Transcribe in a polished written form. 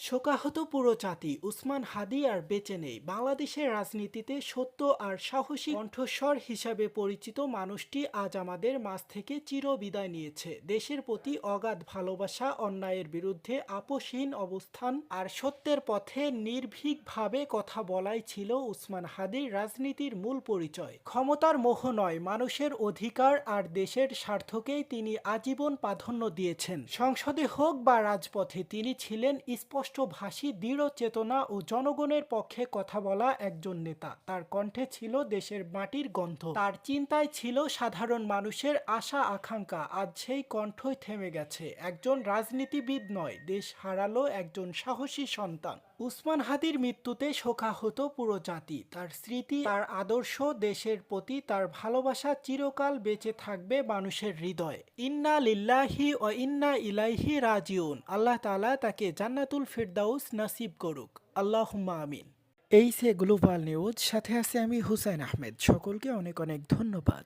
শোকাহত পুরো জাতি, উসমান হাদি আর বেঁচে নেই। বাংলাদেশের রাজনীতিতে সত্য আর সাহসী কণ্ঠস্বর হিসাবে পরিচিত মানুষটি আজ আমাদের মাঝ থেকে চিরবিদায় নিয়েছে। দেশের প্রতি অগাধ ভালোবাসা, অন্যায়ের বিরুদ্ধে আপোষহীন অবস্থান আর সত্যের পথে নির্ভীকভাবে কথা বলাই ছিল উসমান হাদির রাজনীতির মূল পরিচয়। ক্ষমতার মোহ নয়, মানুষের অধিকার আর দেশের স্বার্থকেই তিনি আজীবন প্রাধান্য দিয়েছেন। সংসদে হোক বা রাজপথে তিনি ছিলেন স্পষ্টভাষী, দৃঢ় চেতনা ও জনগণের পক্ষে কথা বলা একজন নেতা। তার কণ্ঠে ছিল দেশের মাটির গন্ধ, তার চিন্তায় ছিল সাধারণ মানুষের আশা আকাঙ্ক্ষা। আজ সেই কণ্ঠই থেমে গেছে। একজন রাজনীতিবিদ নয়, দেশ হারালো একজন সাহসী সন্তান। উসমান হাদির মৃত্যুতে শোকাহত পুরো জাতি। তার স্মৃতি, তার আদর্শ, দেশের প্রতি তার ভালোবাসা চিরকাল বেঁচে থাকবে মানুষের হৃদয়ে। ইন্না লিল্লাহি ও ইন্না ইলাইহি রাজিউন। আল্লাহ তাআলা তাকে জান্নাতুল ফিরদাউস নসিব করুক, আল্লাহুম্মা আমিন। এই সে গ্লোবাল নিউজ, সাথে আছে আমি হুসাইন আহমেদ। সকলকে অনেক অনেক ধন্যবাদ।